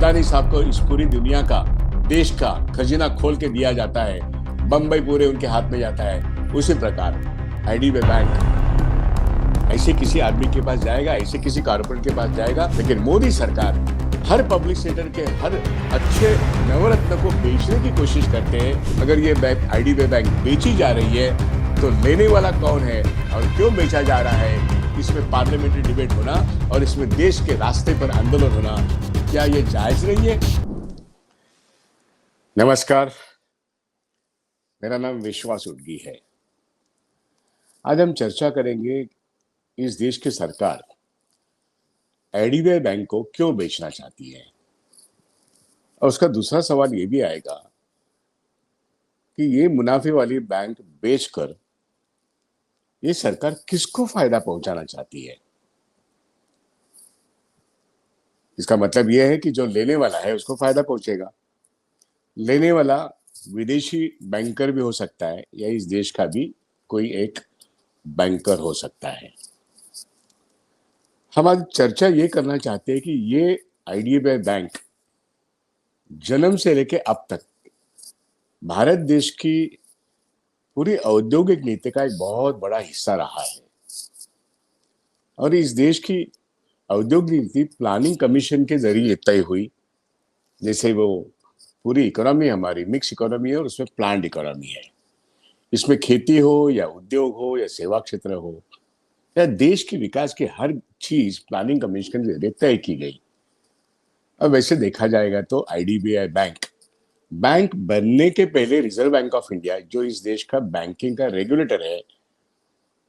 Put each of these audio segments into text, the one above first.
अडानी साहब को इस पूरी दुनिया का, देश का खजाना खोल के दिया जाता है, बंबई पूरे उनके हाथ में जाता है, उसी प्रकार आईडीबीआई बैंक ऐसे किसी आदमी के पास जाएगा, ऐसे किसी कॉर्पोरेट के पास जाएगा। लेकिन मोदी सरकार हर पब्लिक सेक्टर के हर अच्छे नवरत्न को बेचने की कोशिश करते हैं। अगर ये बैंक आईडीबीआई बैंक बेची जा रही है तो लेने वाला कौन है और क्यों बेचा जा रहा है, इसमें पार्लियामेंट्री डिबेट होना और इसमें देश के रास्ते पर आंदोलन होना, क्या ये जायज नहीं है? नमस्कार, मेरा नाम विश्वास उडगी है। आज हम चर्चा करेंगे इस देश की सरकार आईडीबीआई बैंक को क्यों बेचना चाहती है, और उसका दूसरा सवाल ये भी आएगा कि ये मुनाफे वाली बैंक बेचकर ये सरकार किसको फायदा पहुंचाना चाहती है। इसका मतलब यह है कि जो लेने वाला है उसको फायदा पहुंचेगा। लेने वाला विदेशी बैंकर भी हो सकता है या इस देश का भी कोई एक बैंकर हो सकता है। हम आज चर्चा ये करना चाहते हैं कि ये आईडीबीआई बैंक जन्म से लेकर अब तक भारत देश की पूरी औद्योगिक नीति का एक बहुत बड़ा हिस्सा रहा है। और इस देश की औद्योगिक नीति प्लानिंग कमीशन के जरिए तय हुई। जैसे वो पूरी इकोनॉमी हमारी मिक्स इकोनॉमी है और उसमें प्लान्ड इकोनॉमी है। इसमें खेती हो या उद्योग हो या सेवा क्षेत्र हो या देश के विकास की हर चीज प्लानिंग कमीशन के जरिए तय की गई। अब वैसे देखा जाएगा तो आईडीबीआई बैंक बनने के पहले रिजर्व बैंक ऑफ इंडिया, जो इस देश का बैंकिंग का रेगुलेटर है,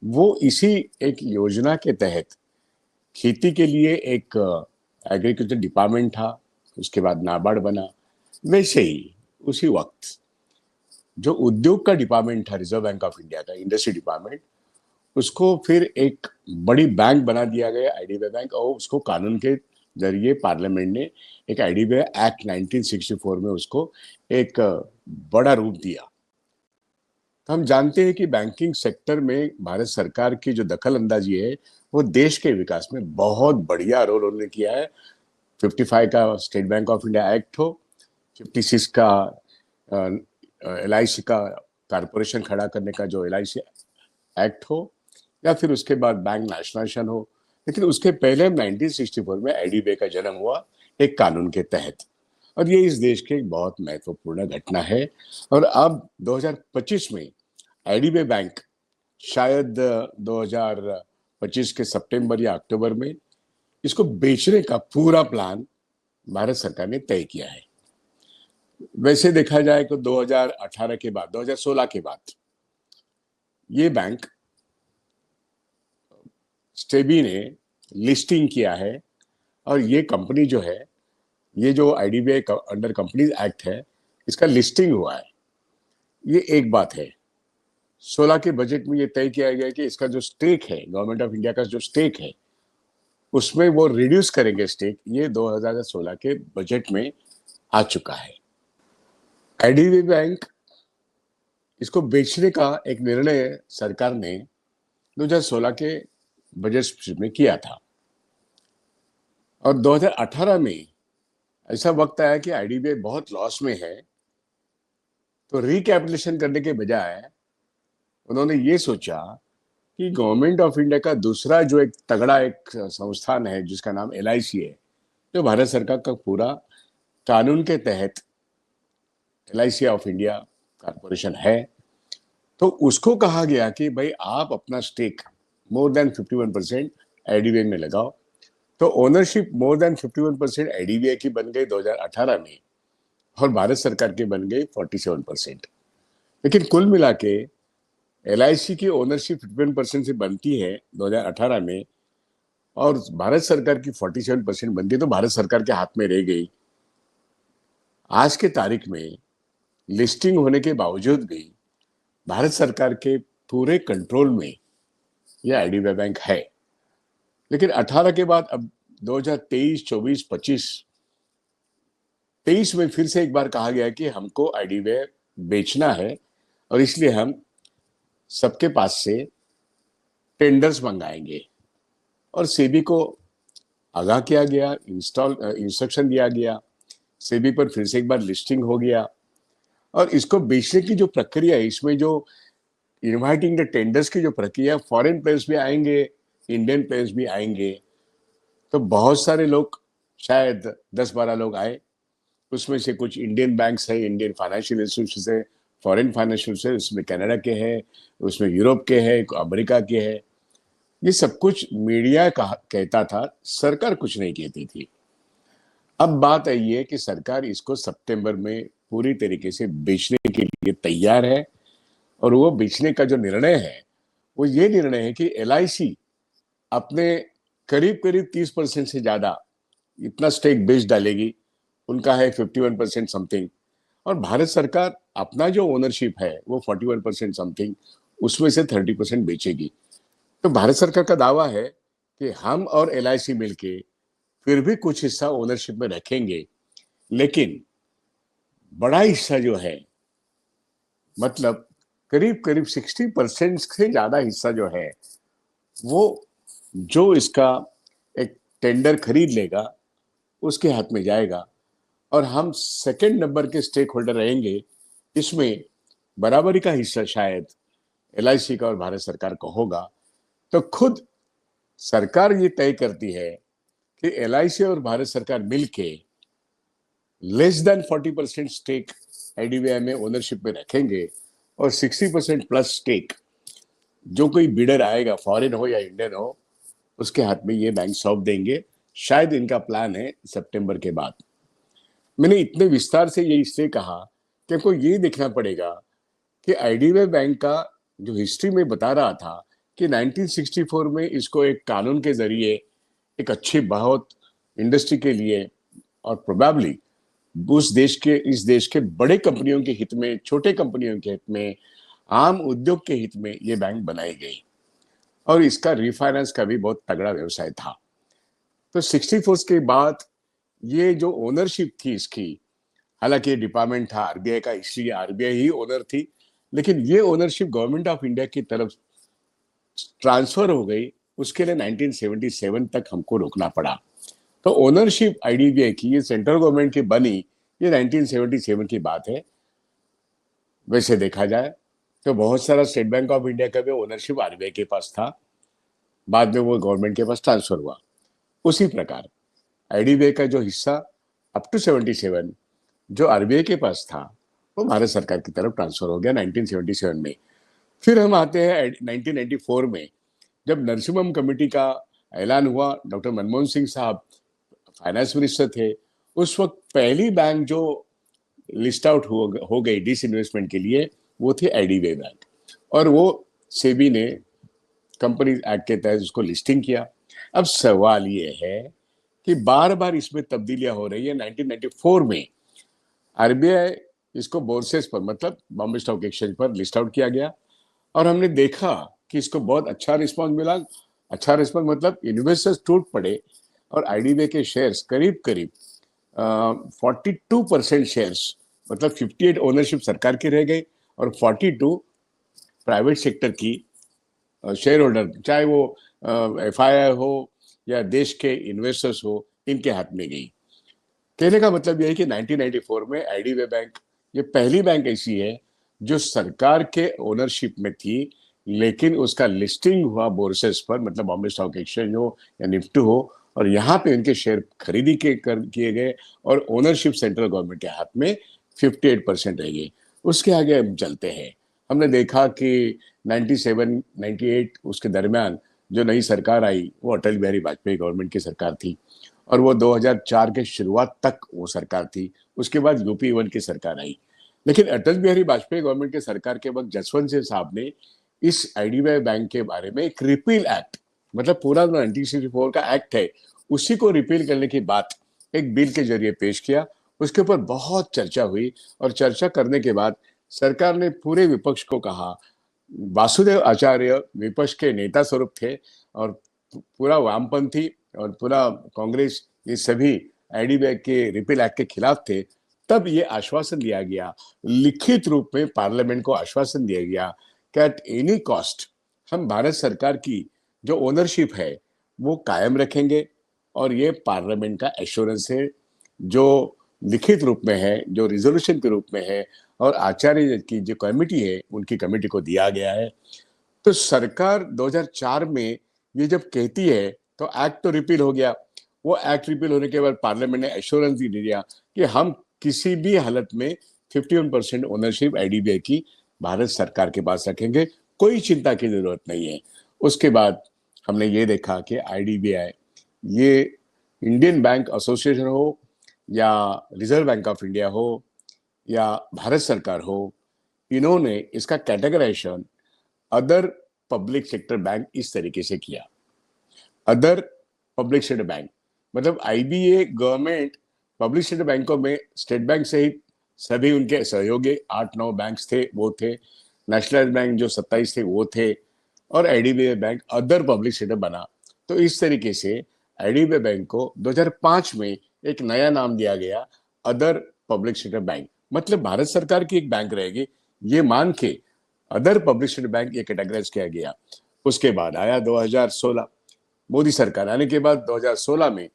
वो इसी एक योजना के तहत खेती के लिए एक एग्रीकल्चर डिपार्टमेंट था, उसके बाद नाबार्ड बना। वैसे ही उसी वक्त जो उद्योग का डिपार्टमेंट था रिजर्व बैंक ऑफ इंडिया का, इंडस्ट्री डिपार्टमेंट, उसको फिर एक बड़ी बैंक बना दिया गया आईडीबीआई बैंक, और उसको कानून के जरिए पार्लियामेंट ने एक आईडीबीआई एक्ट 1964 में उसको एक बड़ा रूप दिया। तो हम जानते हैं कि बैंकिंग सेक्टर में भारत सरकार की जो दखल अंदाजी है वो देश के विकास में बहुत बढ़िया रोल उन्होंने किया है। 55 का state bank of India act हो, 56 का एलआईसी का कारपोरेशन खड़ा करने का जो एलआईसी एक्ट हो, या फिर उसके बाद बैंक नेशनलाइजेशन हो, लेकिन उसके पहले 1964 में आईडीबीआई का जन्म हुआ एक कानून के तहत। और ये इस देश की एक बहुत महत्वपूर्ण घटना है। और अब 2025 में आईडीबीआई बैंक शायद 2025 के सितंबर या अक्टूबर में इसको बेचने का पूरा प्लान भारत सरकार ने तय किया है। वैसे देखा जाए तो 2018 के बाद, 2016 के बाद ये बैंक स्टेबी ने लिस्टिंग किया है, और ये कंपनी जो है, ये जो आईडीबीआई अंडर कंपनीज एक्ट है, इसका लिस्टिंग हुआ है। ये एक बात है। 16 के बजट में ये तय किया गया कि इसका जो स्टेक है, गवर्नमेंट ऑफ इंडिया का जो स्टेक है, उसमें वो रिड्यूस करेंगे स्टेक। ये 2016 के बजट में आ चुका है। आईडीबीआई बैंक इसको बेचने का एक निर्णय सरकार ने 2016 के बजट में किया था, और 2018 में ऐसा वक्त आया कि आईडीबीआई बहुत लॉस में है। तो रिकैपिटलेशन करने के बजाय उन्होंने ये सोचा कि गवर्नमेंट ऑफ इंडिया का दूसरा जो एक तगड़ा एक संस्थान है जिसका नाम एलआईसी है, जो भारत सरकार का पूरा कानून के तहत एलआईसी ऑफ इंडिया कॉर्पोरेशन है, तो उसको कहा गया कि भाई आप अपना स्टेक मोर देन 51% आईडीबीआई में लगाओ। तो ओनरशिप मोर देन 51% आईडीबीआई की बन गई 2018 में, और भारत सरकार की बन गई 47%। लेकिन कुल मिला के एलआईसी की ओनरशिप 51% से बनती है 2018 में, और भारत सरकार की 47% बनती है, तो भारत सरकार के हाथ में रह गई। आज के तारीख में लिस्टिंग होने के बावजूद भी भारत सरकार के पूरे कंट्रोल में यह आईडीबीआई बैंक है। लेकिन 18 के बाद अब 2023, 24, 23 में फिर से एक बार कहा गया कि हमको आईडीबीआई बेचना है, और इसलिए हम सबके पास से टेंडर्स मंगाएंगे। और सेबी को आगाह किया गया, इंस्ट्रक्शन दिया गया सेबी पर फिर से एक बार लिस्टिंग हो गया। और इसको बेचने की जो प्रक्रिया है, इसमें जो इनवाइटिंग द टेंडर्स की जो प्रक्रिया, फॉरेन प्लेयर्स भी आएंगे, इंडियन प्लेयर्स भी आएंगे। तो बहुत सारे लोग, शायद 10-12 लोग आए। उसमें से कुछ इंडियन बैंक्स है, इंडियन फाइनेंशियल इंस्टीट्यूशन है, फॉरेन फाइनेंशियल है, उसमें कनाडा के हैं, उसमें यूरोप के हैं, अमेरिका के हैं। ये सब कुछ मीडिया कहता था, सरकार कुछ नहीं कहती थी। अब बात आई है कि सरकार इसको सितंबर में पूरी तरीके से बेचने के लिए तैयार है। और वो बेचने का जो निर्णय है, वो ये निर्णय है कि एलआईसी अपने करीब करीब 30% से ज्यादा इतना स्टेक बेच डालेगी। उनका है 51% समथिंग। और भारत सरकार अपना जो ओनरशिप है वो 41% समथिंग, उसमें से 30% बेचेगी। तो भारत सरकार का दावा है कि हम और एलआईसी मिलके फिर भी कुछ हिस्सा ओनरशिप में रखेंगे, लेकिन बड़ा हिस्सा जो है, मतलब करीब करीब 60% से ज्यादा हिस्सा जो है, वो जो इसका एक टेंडर खरीद लेगा उसके हाथ में जाएगा। और हम सेकंड नंबर के स्टेक होल्डर रहेंगे। इसमें बराबरी का हिस्सा शायद एलआईसी का और भारत सरकार का होगा। तो खुद सरकार ये तय करती है कि एलआईसी और भारत सरकार मिलके लेस देन 40% स्टेक आईडीबीआई में ओनरशिप में रखेंगे, और 60% प्लस स्टेक जो कोई बिडर आएगा, फॉरेन हो या इंडियन हो, उसके हाथ में ये बैंक सौंप देंगे। शायद इनका प्लान है सितंबर के बाद। मैंने इतने विस्तार से ये इसलिए कहा कि आपको ये देखना पड़ेगा कि आईडीबीआई बैंक का जो हिस्ट्री में बता रहा था कि 1964 में इसको एक कानून के जरिए एक अच्छी बहुत इंडस्ट्री के लिए, और प्रोबेबली उस देश के, इस देश के बड़े कंपनियों के हित में, छोटे कंपनियों के हित में, आम उद्योग के हित में ये बैंक बनाई गई। और इसका रिफाइनेंस का भी बहुत तगड़ा व्यवसाय था। तो 64 के बाद ये जो ओनरशिप थी इसकी, हालांकि ये डिपार्टमेंट था आरबीआई का, इसलिए आरबीआई ही ओनर थी, लेकिन ये ओनरशिप गवर्नमेंट ऑफ इंडिया की तरफ ट्रांसफर हो गई। उसके लिए 1977 तक हमको रोकना पड़ा। तो ओनरशिप आईडीबीआई की ये सेंट्रल गवर्नमेंट की बनी, ये 1977 की बात है। वैसे देखा जाए तो बहुत सारा स्टेट बैंक ऑफ इंडिया का भी ओनरशिप आरबीआई के पास था, बाद में वो गवर्नमेंट के पास ट्रांसफर हुआ। उसी प्रकार आईडीबीआई का जो हिस्सा अप टू 77 जो आरबीआई के पास था, वो भारत सरकार की तरफ ट्रांसफर हो गया 1977 में। फिर हम आते हैं 1994 में, जब नरसिम्हम कमेटी का ऐलान हुआ। डॉक्टर मनमोहन सिंह साहब फाइनेंस मिनिस्टर थे उस वक्त। पहली बैंक जो लिस्ट आउट हो गई डिसइन्वेस्टमेंट के लिए, वो थी आईडीबीआई बैंक। और वो सेबी ने कंपनी एक्ट के तहत उसको लिस्टिंग किया। अब सवाल ये है कि बार बार इसमें तब्दीलियां हो रही है। 1994 में आरबीआई इसको बोर्सेस पर, मतलब बॉम्बे स्टॉक एक्सचेंज पर लिस्ट आउट किया गया। और हमने देखा कि इसको बहुत अच्छा रिस्पांस मिला। अच्छा रिस्पांस मतलब इन्वेस्टर्स टूट पड़े, और आईडीबीआई के शेयर्स करीब करीब 42% शेयर्स, मतलब 58 ओनरशिप सरकार की रह गई और 42 प्राइवेट सेक्टर की शेयर होल्डर, चाहे वो एफआईआई हो या देश के इन्वेस्टर्स हो, इनके हाथ में गई। कहने का मतलब यह है कि 1994 में आईडीबीआई बैंक ये पहली बैंक ऐसी है जो सरकार के ओनरशिप में थी, लेकिन उसका लिस्टिंग हुआ बोर्सेस पर, मतलब बॉम्बे स्टॉक एक्सचेंज हो या निफ्टी हो, और यहाँ पे उनके शेयर खरीदी किए गए, और ओनरशिप सेंट्रल गवर्नमेंट के हाथ में 58% रह गई। उसके आगे हम चलते हैं। हमने देखा कि 97-98 उसके दरमियान जो नई सरकार आई, वो अटल बिहारी वाजपेयी गवर्नमेंट की सरकार थी, और वो 2004 के शुरुआत तक वो सरकार थी। उसके बाद यूपी वन की सरकार आई। लेकिन अटल बिहारी वाजपेयी गवर्नमेंट के सरकार के वक्त जसवंत सिंह साहब ने इस आईडीबीआई बैंक के बारे में एक रिपील एक्ट, मतलब पूरा 1964 का एक्ट है, उसी को रिपील करने की बात एक बिल के जरिए पेश किया। उसके ऊपर बहुत चर्चा हुई, और चर्चा करने के बाद सरकार ने पूरे विपक्ष को कहा, वासुदेव आचार्य विपक्ष के नेता स्वरूप थे, और पूरा वामपंथी और पूरा कांग्रेस, ये सभी आईडीबीआई के रिपील एक्ट के खिलाफ थे। तब ये आश्वासन दिया गया, लिखित रूप में पार्लियामेंट को आश्वासन दिया गया कि एट एनी कॉस्ट हम भारत सरकार की जो ओनरशिप है वो कायम रखेंगे। और ये पार्लियामेंट का एश्योरेंस है, जो लिखित रूप में है, जो रिजोल्यूशन के रूप में है, और आचार्य की जो कमेटी है उनकी कमेटी को दिया गया है। तो सरकार 2004 में ये जब कहती है तो एक्ट तो रिपील हो गया। वो एक्ट रिपील होने के बाद पार्लियामेंट ने एश्योरेंस दे दिया कि हम किसी भी हालत में 51% ओनरशिप आईडीबीआई की भारत सरकार के पास रखेंगे, कोई चिंता की जरूरत नहीं है। उसके बाद हमने ये देखा कि आईडीबीआई, ये इंडियन बैंक एसोसिएशन हो या रिजर्व बैंक ऑफ इंडिया हो या भारत सरकार हो, इन्होंने इसका categorisation other public sector bank इस तरीके से किया। अदर पब्लिक सेक्टर बैंक मतलब आईबीए गवर्नमेंट पब्लिक सेक्टर बैंकों में स्टेट बैंक सहित सभी उनके सहयोगी 8-9 बैंक थे, वो थे। नेशनलाइज बैंक जो 27 थे वो थे, और IDBI bank other public sector बना। तो इस तरीके से आईडीबीआई बैंक को 2005 में एक नया नाम दिया गया, अदर पब्लिक सेक्टर बैंक। मतलब भारत सरकार की एक बैंक रहेगी, ये मान के अदर पब्लिक सेक्टर बैंक ये कैटेगराइज किया गया। उसके बाद आया 2016, मोदी सरकार आने के बाद 2016 में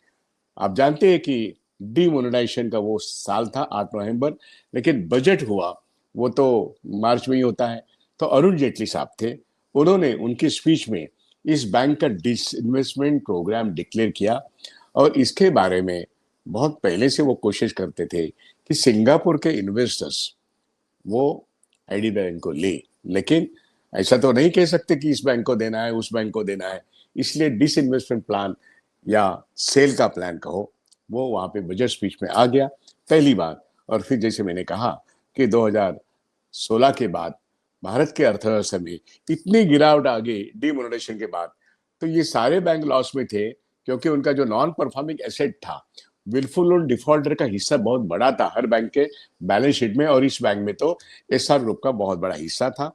आप जानते हैं कि डीमोनेटाइजेशन का वो साल था, 8 नवंबर, लेकिन बजट हुआ वो तो मार्च में ही होता है। तो अरुण जेटली साहब थे, उन्होंने उनकी स्पीच में इस बैंक का डिसइन्वेस्टमेंट प्रोग्राम डिक्लेयर किया, और इसके बारे में बहुत पहले से वो कोशिश करते थे कि सिंगापुर के इन्वेस्टर्स वो आईडीबीआई बैंक को ले। लेकिन ऐसा तो नहीं कह सकते कि इस बैंक को देना है, उस बैंक को देना है, इसलिए डिसइन्वेस्टमेंट प्लान या सेल का प्लान कहो, वो वहां पे बजट स्पीच में आ गया पहली बार। और फिर जैसे मैंने कहा कि 2016 के बाद भारत के अर्थव्यवस्था में इतनी गिरावट आ गई डिमोनेटाइजेशन के बाद, तो ये सारे बैंक लॉस में थे, क्योंकि उनका जो नॉन परफॉर्मिंग एसेट था, विलफुल लोन डिफॉल्टर का हिस्सा बहुत बड़ा था हर बैंक के बैलेंस शीट में, और इस बैंक में तो एसआर ग्रुप का बहुत बड़ा हिस्सा था।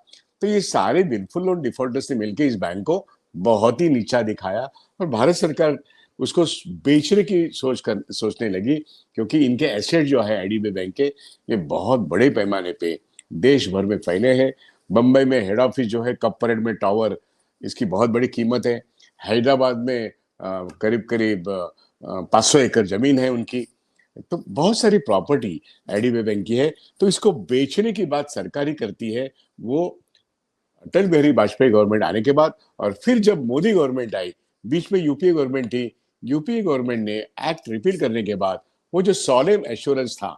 तो ये सारे विलफुल लोन डिफॉल्टर्स ने मिलकर इस बैंक को बहुत ही नीचा दिखाया, और भारत सरकार उसको बेचने की सोचने लगी, क्योंकि इनके एसेट जो है आईडीबीआई बैंक के, ये बहुत बड़े पैमाने पे देश भर में फैले हैं। बंबई में हेड ऑफिस जो है, कप परेड में टावर, इसकी बहुत बड़ी कीमत है। हैदराबाद में करीब करीब 500 एकड़ जमीन है उनकी। तो बहुत सारी प्रॉपर्टी आईडीबीआई बैंक की है। तो इसको बेचने की बात सरकार ही करती है, वो अटल बिहारी वाजपेयी गवर्नमेंट आने के बाद। और फिर जब मोदी गवर्नमेंट आई, बीच में यूपीए गवर्नमेंट थी, यूपीए गवर्नमेंट ने एक्ट रिपील करने के बाद वो जो सॉलेम एश्योरेंस था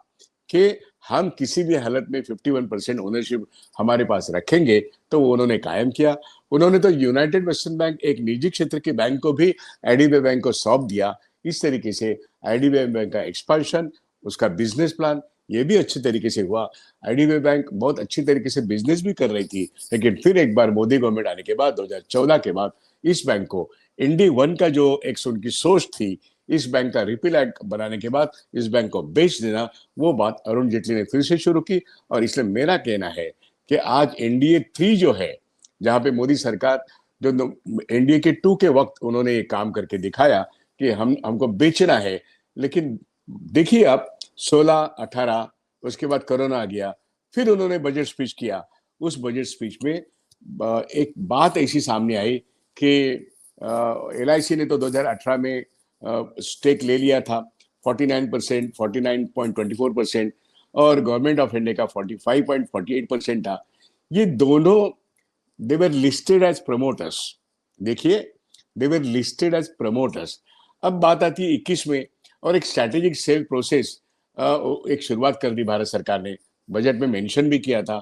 कि हम किसी भी हालत में 51% ओनरशिप हमारे पास रखेंगे, तो वो उन्होंने कायम किया। उन्होंने तो यूनाइटेड वेस्टर्न बैंक, एक निजी क्षेत्र के बैंक को भी आईडीबीआई बैंक को सौंप दिया। इस तरीके से आईडीबीआई बैंक का एक्सपांशन, उसका बिजनेस प्लान, ये भी अच्छे तरीके से हुआ। आईडीबीआई बैंक बहुत अच्छी तरीके से बिजनेस भी कर रही थी, लेकिन फिर एक बार मोदी गवर्नमेंट आने के बाद 2014 के बाद इस बैंक को इंडी वन का जो एक उनकी सोच थी, इस बैंक का रिपील एक्ट बनाने के बाद इस बैंक को बेच देना, वो बात अरुण जेटली ने फिर से शुरू की। और इसलिए मेरा कहना है कि आज एनडीए 3 जो है, जहां पे मोदी सरकार जो एनडीए के 2 के वक्त उन्होंने ये काम करके दिखाया कि हमको बेचना है। लेकिन देखिए आप 16-18, उसके बाद कोरोना आ गया, फिर उन्होंने बजट स्पीच किया। उस बजट स्पीच में एक बात ऐसी सामने आई कि एलआईसी ने तो 2018 में स्टेक ले लिया था 49%, 49.24%, और गवर्नमेंट ऑफ इंडिया का 45.48% था। ये दोनों दे वर लिस्टेड एज प्रमोटर्स। देखिए, दे वर लिस्टेड एज प्रमोटर्स। अब बात आती है 21 में, और एक स्ट्रैटेजिक सेल प्रोसेस एक शुरुआत कर दी भारत सरकार ने, बजट में मेंशन भी किया था।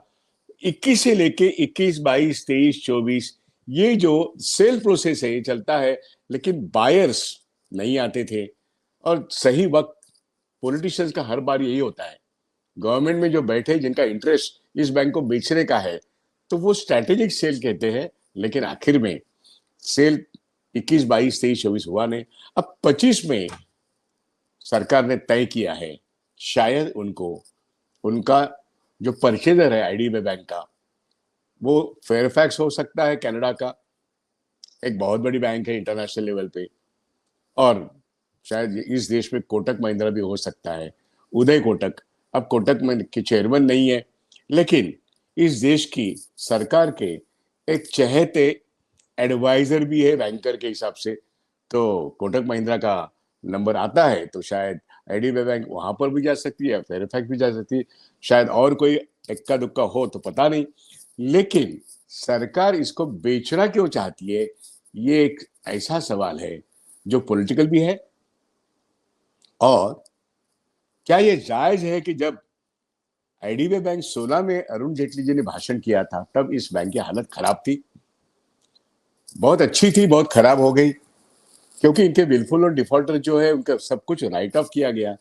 21 से लेके 21, 22, 23, 24 ये जो सेल प्रोसेस है ये चलता है, लेकिन बायर्स नहीं आते थे। और सही वक्त, पॉलिटिशियंस का हर बार यही होता है, गवर्नमेंट में जो बैठे जिनका इंटरेस्ट इस बैंक को बेचने का है, तो वो स्ट्रैटेजिक सेल कहते हैं, लेकिन आखिर में सेल 21, 22, 23, 24 हुआ नहीं। अब 25 में सरकार ने तय किया है, शायद उनको, उनका जो परचेजर है आईडीबीआई बैंक का, वो फेयरफैक्स हो सकता है, कनाडा का एक बहुत बड़ी बैंक है इंटरनेशनल लेवल पे, और शायद इस देश में कोटक महिंद्रा भी हो सकता है, उदय कोटक। अब कोटक में के चेयरमैन नहीं है, लेकिन इस देश की सरकार के एक चहेते एडवाइजर भी है बैंकर के हिसाब से। तो कोटक महिंद्रा का नंबर आता है तो शायद आईडीबीआई बैंक वहां पर भी जा सकती है, फेयरफैक्स भी जा सकती है, शायद और कोई इक्का दुक्का हो तो पता नहीं। लेकिन सरकार इसको बेचना क्यों चाहती है, ये एक ऐसा सवाल है जो पॉलिटिकल भी है। और क्या ये जायज है कि जब आईडीबीआई बैंक 16 में अरुण जेटली जी ने भाषण किया था तब इस बैंक की हालत खराब थी, बहुत अच्छी थी, बहुत खराब हो गई, क्योंकि इनके विलफुल और डिफॉल्टर जो है उनका सब कुछ राइट ऑफ किया गया।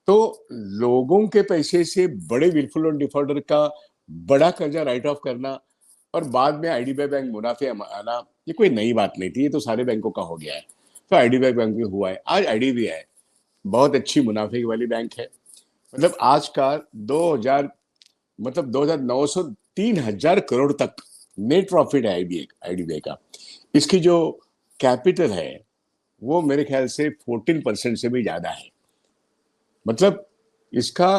तो लोगों के पैसे से बड़े विलफुल और डिफॉल्टर का बड़ा कर्जा राइट ऑफ करना और बाद में आईडीबीआई बैंक मुनाफे आना, ये कोई नई बात नहीं थी, ये तो सारे बैंकों का हो गया है। तो आईडीबीआई बैंक भी हुआ है। आज आईडीबीआई बहुत अच्छी मुनाफे वाली बैंक है। मतलब आज का 2000, मतलब 2900 3000 करोड़ तक नेट प्रॉफिट है आईडीबीआई का। इसकी जो कैपिटल है वो मेरे ख्याल से 14% से भी ज्यादा है। मतलब इसका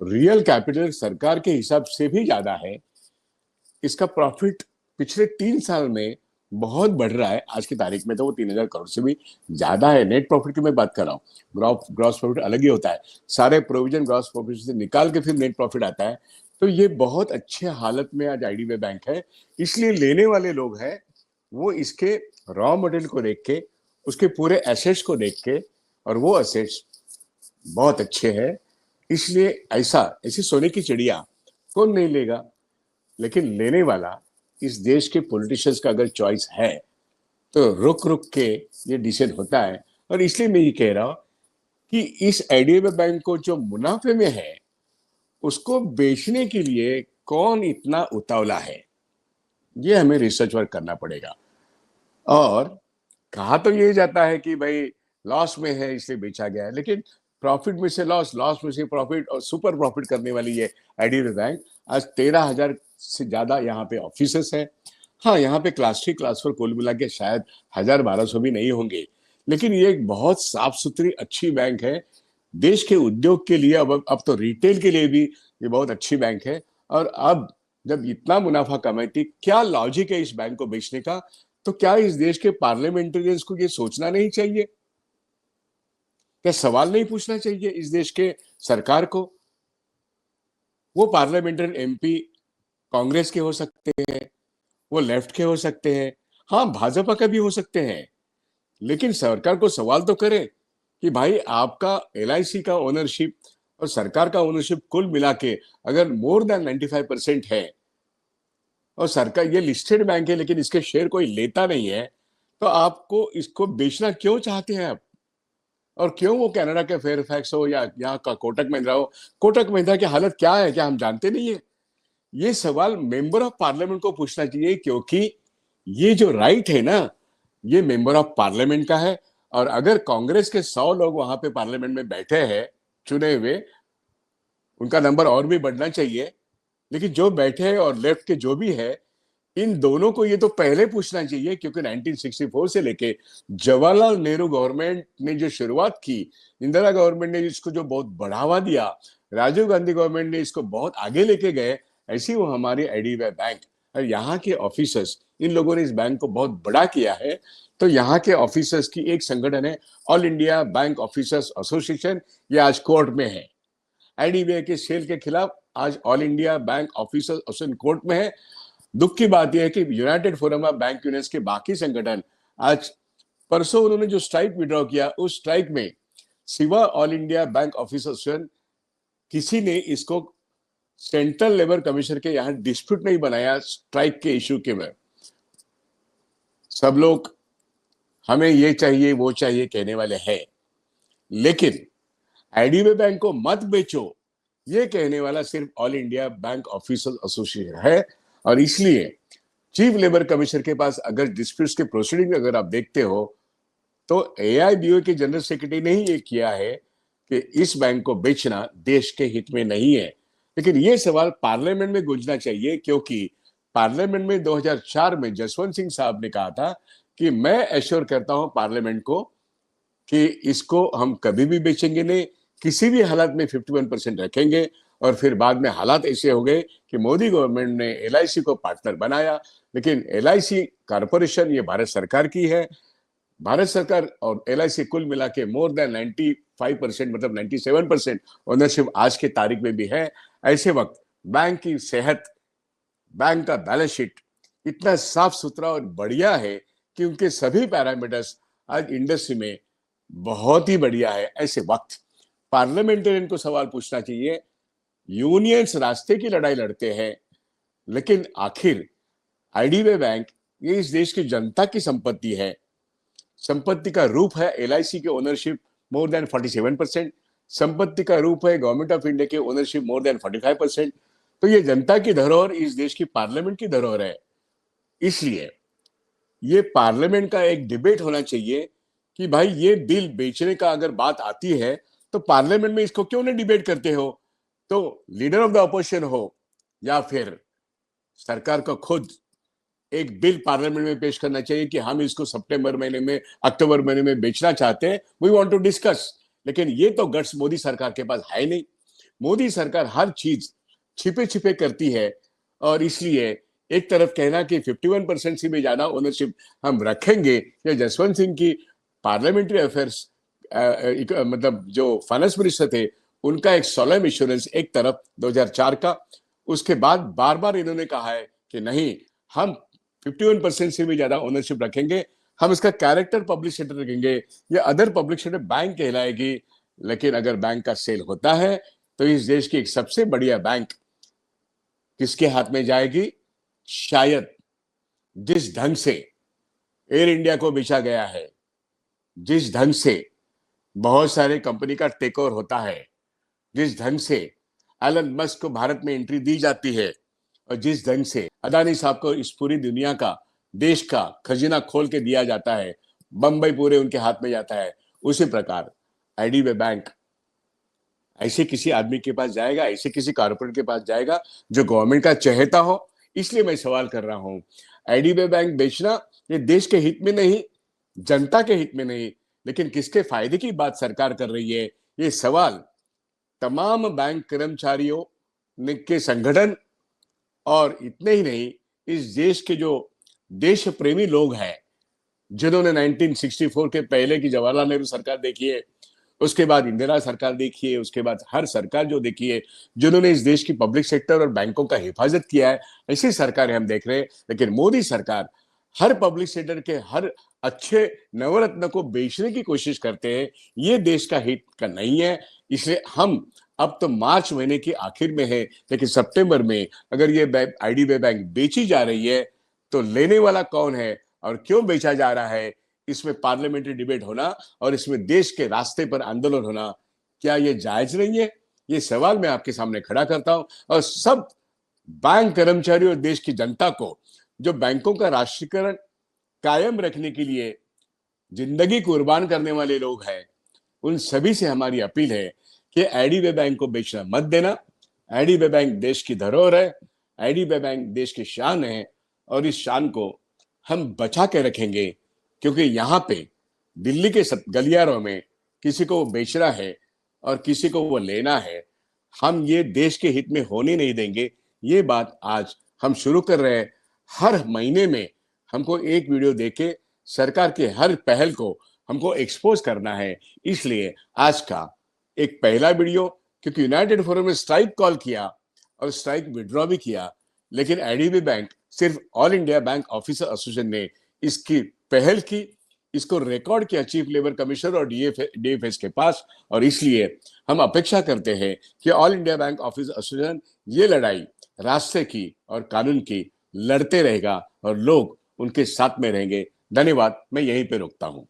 रियल कैपिटल सरकार के हिसाब से भी ज्यादा है। इसका प्रॉफिट पिछले 3 साल में बहुत बढ़ रहा है। आज की तारीख में तो वो 3000 करोड़ से भी ज्यादा है। नेट प्रॉफिट की मैं बात कर रहा हूँ, ग्रॉस प्रॉफिट अलग ही होता है, सारे प्रोविजन ग्रॉस प्रॉफिट से निकाल के फिर नेट प्रॉफिट आता है। तो ये बहुत अच्छे हालत में आज आईडीबीआई बैंक है। इसलिए लेने वाले लोग हैं वो इसके रॉ मटेरियल को देख के, उसके पूरे एसेट्स को देख के, और वो एसेट्स बहुत अच्छे हैं, इसलिए ऐसी सोने की चिड़िया कौन नहीं लेगा। लेकिन लेने वाला इस देश के पॉलिटिशियंस का अगर चॉइस है तो रुक रुक के ये डिसाइड होता है। और इसलिए मैं ये कह रहा हूं कि इस आईडीबीआई बैंक को जो मुनाफे में है उसको बेचने के लिए कौन इतना उतावला है, ये हमें रिसर्च वर्क करना पड़ेगा। और कहा तो ये जाता है कि भाई लॉस में है इसलिए बेचा गया है, लेकिन प्रॉफिट में से लॉस, लॉस में से प्रॉफिट और सुपर प्रॉफिट करने वाली ये आईडीबीआई बैंक। आज 13,000 से ज्यादा यहाँ पे ऑफिसेस है। हाँ, यहाँ पे क्लास 3 क्लास 4 कुल मिला के शायद 1000-1200 भी नहीं होंगे, लेकिन ये एक बहुत साफ सुथरी अच्छी बैंक है देश के उद्योग के लिए। अब तो रिटेल के लिए भी ये बहुत अच्छी बैंक है। और अब जब इतना मुनाफा कमाती, क्या लॉजिक है इस बैंक को बेचने का? तो क्या इस देश के पार्लियामेंटेरियंस को ये सोचना नहीं चाहिए? क्या सवाल नहीं पूछना चाहिए इस देश के सरकार को? वो पार्लियामेंटेरियन एमपी कांग्रेस के हो सकते हैं, वो लेफ्ट के हो सकते हैं, हाँ भाजपा का भी हो सकते हैं, लेकिन सरकार को सवाल तो करे कि भाई आपका एलआईसी का ओनरशिप और सरकार का ओनरशिप कुल मिला के अगर मोर देन 95% है और सरकार, ये लिस्टेड बैंक है लेकिन इसके शेयर कोई लेता नहीं है, तो आपको इसको बेचना क्यों चाहते हैं आप? और क्यों वो कनाडा के फेयरफैक्स हो या यहाँ का कोटक महिंद्रा हो, कोटक महिंद्रा की हालत क्या है, क्या हम जानते नहीं है? ये सवाल मेंबर ऑफ पार्लियामेंट को पूछना चाहिए, क्योंकि ये जो राइट है ना, ये मेंबर ऑफ पार्लियामेंट का है। और अगर कांग्रेस के 100 लोग वहां पे पार्लियामेंट में बैठे हैं चुने हुए, उनका नंबर और भी बढ़ना चाहिए, लेकिन जो बैठे हैं और लेफ्ट के जो भी है, इन दोनों को ये तो पहले पूछना चाहिए, क्योंकि 1964 से लेके जवाहरलाल नेहरू गवर्नमेंट ने जो शुरुआत की, इंदिरा गवर्नमेंट ने इसको जो बहुत बढ़ावा दिया, राजीव गांधी गवर्नमेंट ने इसको बहुत आगे लेके गए, ऐसी वो हमारी आईडीबीआई बैंक और यहाँ के ऑफिसर्स, इन लोगों ने इस बैंक को बहुत बड़ा किया है। तो यहाँ के ऑफिसर्स की एक संगठन है all India bank officers association, ये आज कोर्ट में है। आईडीबीआई के सेल के खिलाफ आज all India bank officers association court में है। दुख की बात यह है कि United forum of bank unions के बाकी संगठन आज, परसों उन्होंने जो स्ट्राइक विड्रॉ किया, उस स्ट्राइक में सिवा all India bank officers association किसी ने इसको सेंट्रल लेबर कमीशन के यहाँ डिस्प्यूट नहीं बनाया स्ट्राइक के इश्यू के में। सब लोग हमें ये चाहिए वो चाहिए कहने वाले हैं, लेकिन आईडीबीआई बैंक को मत बेचो ये कहने वाला सिर्फ all India bank officers association है। और इसलिए चीफ लेबर कमिश्नर के पास अगर डिस्प्यूट्स के प्रोसीडिंग अगर आप देखते हो तो एआईबीओ के जनरल सेक्रेटरी ने ही ये किया है कि इस बैंक को बेचना देश के हित में नहीं है। लेकिन ये सवाल पार्लियामेंट में गूंजना चाहिए, क्योंकि पार्लियामेंट में 2004 में जसवंत सिंह साहब ने कहा था कि मैं एश्योर करता हूं पार्लियामेंट को कि इसको हम कभी भी बेचेंगे नहीं, किसी भी हालत में 51% रखेंगे। और फिर बाद में हालात ऐसे हो गए कि मोदी गवर्नमेंट ने एलआईसी को पार्टनर बनाया, लेकिन एलआईसी कॉर्पोरेशन ये भारत सरकार की है, भारत सरकार और एलआईसी कुल मिला के मोर देन 95% मतलब 97% ओनरशिप आज के तारीख में भी है। ऐसे वक्त बैंक की सेहत, बैंक का बैलेंस शीट इतना साफ सुथरा और बढ़िया है कि उनके सभी पैरामीटर्स आज इंडस्ट्री में बहुत ही बढ़िया है। ऐसे वक्त पार्लियामेंटेरियन को सवाल पूछना चाहिए, यूनियंस रास्ते की लड़ाई लड़ते हैं, लेकिन आखिर आईडीबीआई बैंक ये इस देश की जनता की संपत्ति है। संपत्ति का रूप है एलआईसी के ओनरशिप मोर देन 47%, संपत्ति का रूप है गवर्नमेंट ऑफ इंडिया के ओनरशिप मोर देन 45%। तो ये जनता की धरोहर इस देश की पार्लियामेंट की धरोहर है। इसलिए ये पार्लियामेंट का एक डिबेट होना चाहिए कि भाई ये बिल बेचने का अगर बात आती है तो पार्लियामेंट में इसको क्यों नहीं डिबेट करते हो। तो लीडर ऑफ द अपोजिशन हो या फिर सरकार को खुद एक बिल पार्लियामेंट में पेश करना चाहिए कि हम इसको सितंबर महीने में, अक्टूबर महीने में बेचना चाहते हैं, वी वांट टू डिस्कस। लेकिन ये तो गट्स मोदी सरकार के पास है नहीं। मोदी सरकार हर चीज छिपे छिपे करती है और इसलिए एक तरफ कहना कि 51% से भी ज्यादा ओनरशिप हम रखेंगे, या जसवंत सिंह की पार्लियामेंट्री अफेयर्स मतलब जो फाइनेंस मिनिस्टर थे उनका एक सोलम इंश्योरेंस एक तरफ 2004 का, उसके बाद बार बार इन्होंने कहा है कि नहीं हम 51% से भी ज्यादा ओनरशिप रखेंगे, हम इसका कैरेक्टर पब्लिक सेक्टर रखेंगे, ये अदर पब्लिक सेक्टर बैंक कहलाएगी। लेकिन अगर बैंक का सेल होता है तो इस देश की एक सबसे बढ़िया बैंक किसके हाथ में जाएगी। शायद जिस ढंग से एयर इंडिया को बेचा गया है, जिस ढंग से बहुत सारे कंपनी का टेक ओवर होता है, जिस ढंग से एलन मस्क को भारत में एंट्री दी जाती है और जिस ढंग से अदानी साहब को इस पूरी दुनिया का, देश का खजाना खोल के दिया जाता है, बंबई पूरे उनके हाथ में जाता है, उसी प्रकार आईडीबीआई बैंक ऐसे किसी आदमी के पास जाएगा, ऐसे किसी कारपोरेट के पास जाएगा जो गवर्नमेंट का चहेता हो। इसलिए मैं सवाल कर रहा हूं, आईडीबीआई बैंक बेचना ये देश के हित में नहीं, जनता के हित में नहीं, लेकिन किसके फायदे की बात सरकार कर रही है, ये सवाल तमाम बैंक कर्मचारियों के संगठन और इतने ही नहीं, इस देश के जो देश प्रेमी लोग हैं जिन्होंने 1964 के पहले की जवाहरलाल नेहरू सरकार देखी है, उसके बाद इंदिरा सरकार देखी है, उसके बाद हर सरकार जो देखी है, जिन्होंने इस देश की पब्लिक सेक्टर और बैंकों का हिफाजत किया है, ऐसी सरकारें हम देख रहे हैं। लेकिन मोदी सरकार हर पब्लिक सेक्टर के हर अच्छे नवरत्न को बेचने की कोशिश करते हैं। ये देश का हित का नहीं है। इसलिए हम अब तो मार्च महीने की आखिर में है, लेकिन सितंबर में अगर ये आईडीबीआई बैंक बेची जा रही है तो लेने वाला कौन है और क्यों बेचा जा रहा है, इसमें पार्लियामेंट्री डिबेट होना और इसमें देश के रास्ते पर आंदोलन होना, क्या ये जायज नहीं है। ये सवाल मैं आपके सामने खड़ा करता हूं और सब बैंक कर्मचारी और देश की जनता को जो बैंकों का राष्ट्रीयकरण कायम रखने के लिए जिंदगी कुर्बान करने वाले लोग हैं, उन सभी से हमारी अपील है कि आईडीबीआई बैंक को बेचना मत देना। आईडीबीआई बैंक देश की धरोहर है, आईडीबीआई बैंक देश की शान है और इस शान को हम बचा के रखेंगे, क्योंकि यहाँ पे दिल्ली के गलियारों में किसी को वो बेचना है और किसी को वो लेना है, हम ये देश के हित में होने नहीं देंगे। ये बात आज हम शुरू कर रहे हैं। हर महीने में हमको एक वीडियो देके सरकार के हर पहल को हमको एक्सपोज करना है। इसलिए आज का एक पहला वीडियो, क्योंकि यूनाइटेड फोरम ने स्ट्राइक कॉल किया और स्ट्राइक विड्रॉ भी किया, लेकिन आईडीबीआई बैंक सिर्फ all India bank officer association ने इसकी पहल की, इसको रिकॉर्ड किया चीफ लेबर कमिश्नर और डीएफएस के पास। और इसलिए हम अपेक्षा करते हैं कि all India bank officer association ये लड़ाई रास्ते की और कानून की लड़ते रहेगा और लोग उनके साथ में रहेंगे। धन्यवाद, मैं यहीं पे रुकता हूं।